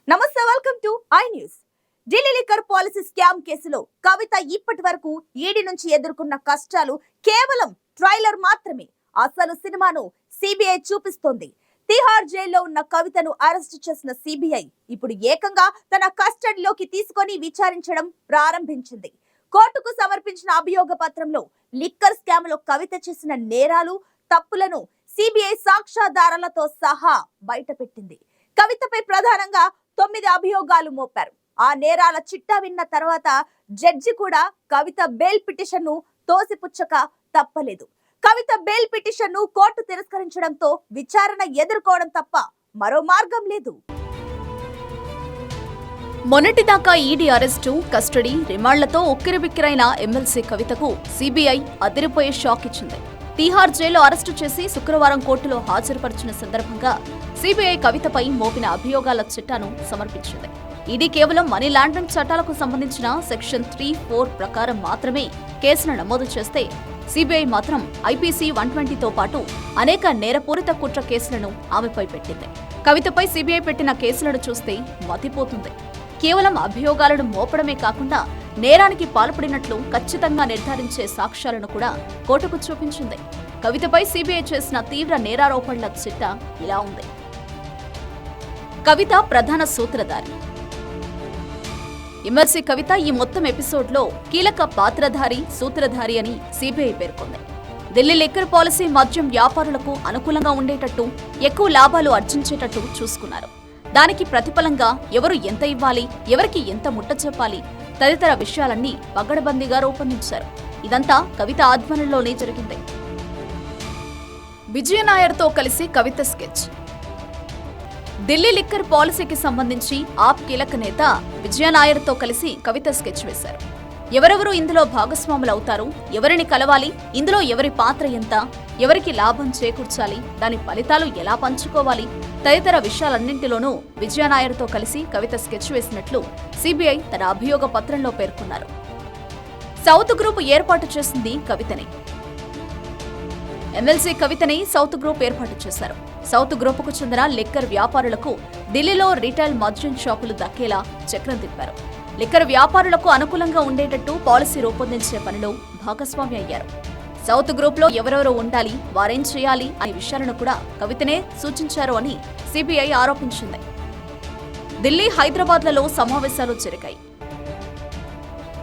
నమస్తే, welcome to I news. Delhi liquor policy scam కేసులో కవిత ఇప్పటి వరకు ఈడీ నుంచి ఎదుర్కొన్న కష్టాలు కేవలం ట్రైలర్ మాత్రమే. అసలు సినిమాను సిబిఐ చూపిస్తోంది. తిహార్ జైల్లో ఉన్న కవితను అరెస్ట్ చేసిన సిబిఐ ఇప్పుడు ఏకంగా తన కస్టడీలోకి తీసుకొని విచారించడం ప్రారంభించింది. కోర్టుకు సమర్పించిన అభియోగ పత్రంలో లిక్కర్ స్కామ్ లో కవిత చేసిన నేరాలు, తప్పులను సిబిఐ సాక్ష్యాధారాలతో సహా బయటపెట్టింది. కవితపై ప్రధానంగా 9 అభియోగాలు మోపారు. ఆ నేరాల చిట్టా విన్న తర్వాత జడ్జి కూడా కవిత బెయిల్ పిటిషన్ ను తోసిపుచ్చక తప్పలేదు. కవిత బెయిల్ పిటిషన్ ను కోర్టు తిరస్కరించడంతో విచారణ ఎదుర్కోవడం తప్ప మరో మార్గం లేదు. మొన్నటిదాకా ఈడీ అరెస్టు, కస్టడీ, రిమాండ్లతో ఉక్కిరిబిక్కిరైన ఎమ్మెల్సీ కవితకు సిబిఐ అదిరిపోయే షాక్ ఇచ్చింది. తిహార్ జైల్లో అరెస్టు చేసి శుక్రవారం కోర్టులో హాజరుపరిచిన సందర్భంగా సిబిఐ కవితపై మోపిన అభియోగాల చిట్టాను సమర్పించింది. ఈడీ కేవలం మనీ లాండరింగ్ చట్టాలకు సంబంధించిన సెక్షన్ 3-4 ప్రకారం మాత్రమే కేసును నమోదు చేస్తే, సిబిఐ మాత్రం ఐపీసీ 120తో పాటు అనేక నేరపూరిత కుట్ర కేసులను ఆమెపై పెట్టింది. కవితపై సిబిఐ పెట్టిన కేసులను చూస్తే మతిపోతుంది. కేవలం అభియోగాలను మోపడమే కాకుండా నేరానికి పాల్పడినట్లు ఖచ్చితంగా నిర్ధారించే సాక్ష్యాలను కూడా కోర్టుకు చూపించింది. కవితపై సిబిఐ చేసిన తీవ్ర నేరారోపణల చిట్టా ఇలా ఉంది. కవిత ప్రధాన సూత్రధారి. ఎమ్మెల్సీ కవిత ఈ మొత్తం ఎపిసోడ్లో కీలక పాత్రధారి, సూత్రధారి అని సిబిఐ పేర్కొంది. ఢిల్లీ లిక్కర్ పాలసీ మద్యం వ్యాపారులకు అనుకూలంగా ఉండేటట్టు, ఎక్కువ లాభాలు ఆర్జించేటట్టు చూసుకున్నారు. దానికి ప్రతిఫలంగా ఎవరు ఎంత ఇవ్వాలి, ఎవరికి ఎంత ముట్ట చెప్పాలి తదితర విషయాలన్నీ పగడబందీగా రూపొందించారు. ఇదంతా కవిత ఆధ్వర్యంలోనే జరిగింది. విజయనాయర్తో కలిసి కవిత స్కెచ్. ఢిల్లీ లిక్కర్ పాలసీకి సంబంధించి ఆప్ కీలక నేత విజయనాయర్తో కలిసి కవిత స్కెచ్ వేశారు. ఎవరెవరు ఇందులో భాగస్వాములవుతారు, ఎవరిని కలవాలి, ఇందులో ఎవరి పాత్ర ఎంత, ఎవరికి లాభం చేకూర్చాలి, దాని ఫలితాలు ఎలా పంచుకోవాలి తదితర విషయాలన్నింటిలోనూ విజయనాయర్తో కలిసి కవిత స్కెచ్ వేసినట్లు సిబిఐ తన అభియోగ పత్రంలో పేర్కొన్నారు. సౌత్ గ్రూప్ ఏర్పాటు చేసింది కవితనే. ఎమ్మెల్సీ కవితని సౌత్ గ్రూప్ ఏర్పాటు చేశారు. సౌత్ గ్రూపుకు చెందిన లిక్కర్ వ్యాపారులకు ఢిల్లీలో రిటైల్ మద్యం షాపులు దక్కేలా చక్రం తిప్పారు. లిక్కర్ వ్యాపారులకు అనుకూలంగా ఉండేటట్టు పాలసీ రూపొందించే పనిలో భాగస్వామి అయ్యారు. సౌత్ గ్రూప్ లో ఎవరెవరు ఉండాలి, వారేం చేయాలి అనే విషయాలను కూడా కవితనే సూచించారు అని సిబిఐ ఆరోపించింది. ఢిల్లీ, హైదరాబాద్లలో సమావేశాలు జరిగాయి.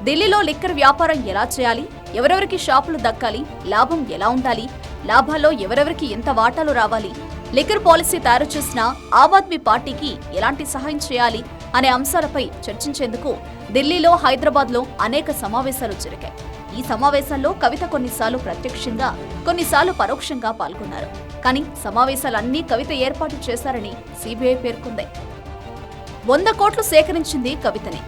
ఢిల్లీలో లిక్కర్ వ్యాపారం ఎలా చేయాలి, ఎవరెవరికి షాపులు దక్కాలి, లాభం ఎలా ఉండాలి, లాభాల్లో ఎవరెవరికి ఎంత వాటాలు రావాలి, లిక్కర్ పాలసీ తయారు చేసిన ఆమ్ ఆద్మీ పార్టీకి ఎలాంటి సహాయం చేయాలి అనే అంశాలపై చర్చించేందుకు ఢిల్లీలో, హైదరాబాద్లో అనేక సమావేశాలు జరిగాయి. ఈ సమావేశాల్లో కవిత కొన్నిసార్లు ప్రత్యక్షంగా, కొన్నిసార్లు పరోక్షంగా పాల్గొన్నారు. కానీ సమావేశాలన్నీ కవిత ఏర్పాటు చేశారని సిబిఐ పేర్కొంది. 100 కోట్లు సేకరించింది కవితనే.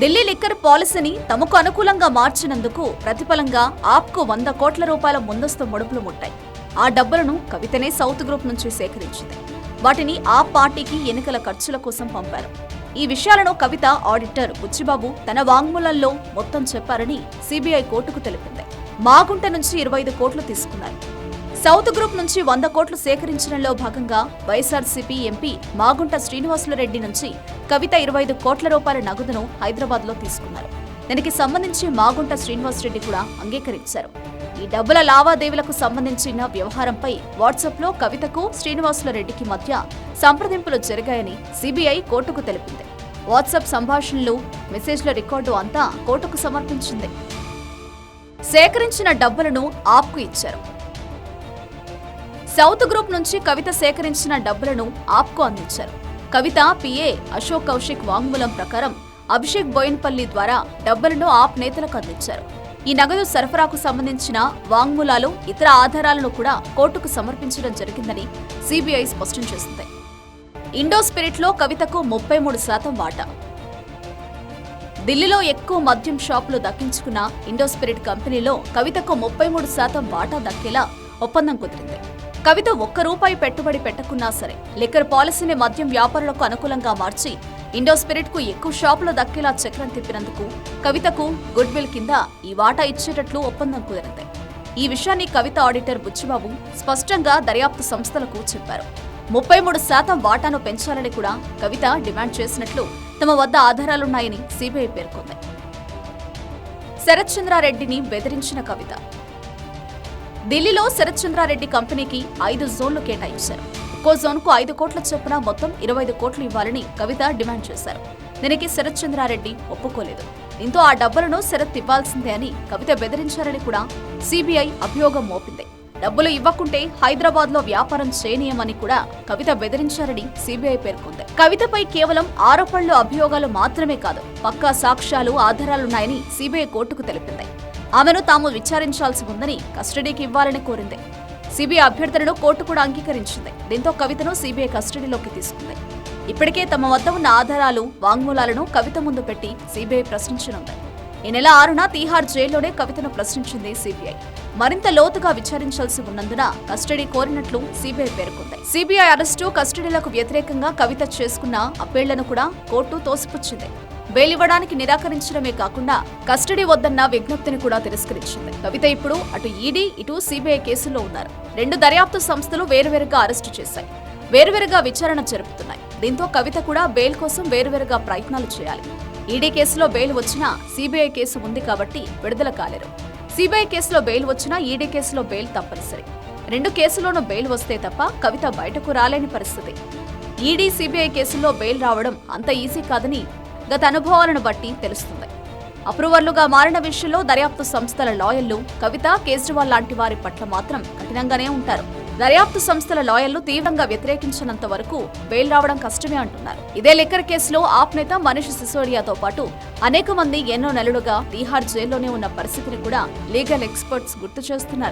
ఢిల్లీ లిక్కర్ పాలసీని తమకు అనుకూలంగా మార్చినందుకు ప్రతిఫలంగా ఆప్కు 100 కోట్ల రూపాయల ముందస్తు ముడుపులు ముట్టాయి. ఆ డబ్బులను కవితనే సౌత్ గ్రూప్ నుంచి సేకరించింది. వాటిని ఆ పార్టీకి ఎన్నికల ఖర్చుల కోసం పంపారు. ఈ విషయాలను కవిత ఆడిటర్ బుచ్చిబాబు తన వాంగ్మూలంలో మొత్తం చెప్పారని సిబిఐ కోర్టుకు తెలిపింది. మాగుంట నుంచి 25 కోట్లు తీసుకున్నారు. సౌత్ గ్రూప్ నుంచి 100 కోట్లు సేకరించడంలో భాగంగా వైఎస్ఆర్సీపీ ఎంపీ మాగుంట శ్రీనివాసులరెడ్డి నుంచి కవిత 25 కోట్ల రూపాయల నగదును హైదరాబాద్లో తీసుకున్నారు. దీనికి సంబంధించి మాగుంట శ్రీనివాసరెడ్డి కూడా అంగీకరించారు. ఈ డబ్బుల లావాదేవీలకు సంబంధించిన వ్యవహారంపై వాట్సాప్లో కవితకు శ్రీనివాసులరెడ్డికి మధ్య సంప్రదింపులు జరిగాయని సిబిఐ కోర్టుకు తెలిపింది. వాట్సాప్ సంభాషణలు, మెసేజ్ల రికార్డు అంతా కోర్టుకు సమర్పించింది. సేకరించిన డబ్బులను ఆప్కు ఇచ్చారు. సౌత్ గ్రూప్ నుంచి కవిత సేకరించిన డబ్బులను ఆప్కు అందించారు. కవిత పిఏ అశోక్ కౌశిక్ వాంగ్మూలం ప్రకారం అభిషేక్ బోయిన్పల్లి ద్వారా డబ్బులను ఆప్ నేతలకు అందించారు. ఈ నగదు సరఫరాకు సంబంధించిన వాంగ్మూలాలు, ఇతర ఆధారాలను కూడా కోర్టుకు సమర్పించడం జరిగిందని సిబిఐ స్పష్టం చేసింది. ఇండో స్పిరిట్లో కవితకు 33% వాటా. ఢిల్లీలో ఎక్కువ మద్యం షాపులు దక్కించుకున్న ఇండో స్పిరిట్ కంపెనీలో కవితకు 33% వాటా దక్కేలా ఒప్పందం కుదిరింది. కవిత ₹1 పెట్టుబడి పెట్టకున్నా సరే లిక్కర్ పాలసీని మద్యం వ్యాపారులకు అనుకూలంగా మార్చి ఇండో స్పిరిట్ కు ఎక్కువ షాపులు దక్కేలా చక్రం తిప్పినందుకు కవితకు గుడ్ విల్ కింద ఈ వాటా ఇచ్చేటట్లు ఒప్పందం కుదిరింది. ఈ విషయాన్ని కవిత ఆడిటర్ బుచ్చిబాబు స్పష్టంగా దర్యాప్తు సంస్థలకు చెప్పారు. 33% వాటాను పెంచాలని కూడా కవిత డిమాండ్ చేసినట్లు తమ వద్ద ఆధారాలున్నాయని సిబిఐ పేర్కొంది. శరత్ చంద్రారెడ్డిని బెదిరించిన కవిత. ఢిల్లీలో శరత్ చంద్రారెడ్డి కంపెనీకి 5 జోన్లు కేటాయించారు. ఒక్కో జోన్కు 5 కోట్ల చొప్పున మొత్తం 25 కోట్లు ఇవ్వాలని కవిత డిమాండ్ చేశారు. దీనికి శరత్ చంద్రారెడ్డి ఒప్పుకోలేదు. దీంతో ఆ డబ్బులను శరత్ ఇవ్వాల్సిందే అని కవిత బెదిరించారని కూడా సిబిఐ అభియోగం మోపింది. డబ్బులు ఇవ్వకుంటే హైదరాబాద్ లో వ్యాపారం చేయనీయమని కూడా కవిత బెదిరించారని సిబిఐ పేర్కొంది. కవితపై కేవలం ఆరోపణలు, అభియోగాలు మాత్రమే కాదు, పక్కా సాక్ష్యాలు, ఆధారాలున్నాయని సిబిఐ కోర్టుకు తెలిపింది. ఆమెను తాము విచారించాల్సి ఉందని కస్టడీకి ఇవ్వాలని కోరింది. సిబిఐ అభ్యర్థనను కోర్టు కూడా అంగీకరించింది. దీంతో కవితను సిబిఐ కస్టడీలోకి తీసుకుంది. ఇప్పటికే తమ వద్ద ఉన్న ఆధారాలు, వాంగ్మూలాలను కవిత ముందు పెట్టి సిబిఐ ప్రశ్నించనుంది. ఈ నెల 6న తీహార్ జైల్లోనే కవితను ప్రశ్నించింది సిబిఐ. మరింత లోతుగా విచారించాల్సి ఉన్నందున కస్టడీ కోరినట్లు సిబిఐ పేర్కొంది. సిబిఐ అరెస్టు, కస్టడీలకు వ్యతిరేకంగా కవిత చేసుకున్న అప్పీళ్లను కూడా కోర్టు తోసిపుచ్చింది. బెయిల్ ఇవ్వడానికి నిరాకరించడమే కాకుండా కస్టడీ వద్దన్న విజ్ఞప్తిని కూడా తిరస్కరించింది. కవిత ఇప్పుడు అటు ఈడీ, ఇటు సిబిఐ కేసుల్లో ఉన్నారు. 2 దర్యాప్తు సంస్థలు వేరువేరుగా అరెస్టు చేశాయి, వేరువేరుగా విచారణ జరుపుతున్నాయి. దీంతో కవిత కూడా బెయిల్ కోసం వేరువేరుగా ప్రయత్నాలు చేయాలి. ఈడీ కేసులో బెయిల్ వచ్చినా సిబిఐ కేసు ఉంది కాబట్టి విడుదల కాలేరు. సిబిఐ కేసులో బెయిల్ వచ్చినా ఈడీ కేసులో బెయిల్ తప్పనిసరి. 2 కేసుల్లోనూ బెయిల్ వస్తే తప్ప కవిత బయటకు రాలేని పరిస్థితి. ఈడీ, సిబిఐ కేసుల్లో బెయిల్ రావడం అంత ఈజీ కాదని గత అనుభవాలను బట్టి తెలుస్తుంది. అప్రూవర్లుగా మారిన విషయంలో దర్యాప్తు సంస్థల లాయర్లు కవిత, కేజ్రీవాల్ లాంటి వారి పట్ల మాత్రం కఠినంగానే ఉంటారు. దర్యాప్తు సంస్థల లాయర్లు తీవ్రంగా వ్యతిరేకించినంత వరకు బెయిల్ రావడం కష్టమే అంటున్నారు. ఇదే లిక్కర్ కేసులో ఆప్ నేత మనీష్ సిసోడియాతో పాటు అనేక మంది ఎన్నో నెలలుగా తీహార్ జైల్లోనే ఉన్న పరిస్థితిని కూడా లీగల్ ఎక్స్పర్ట్స్ గుర్తు చేస్తున్నారు.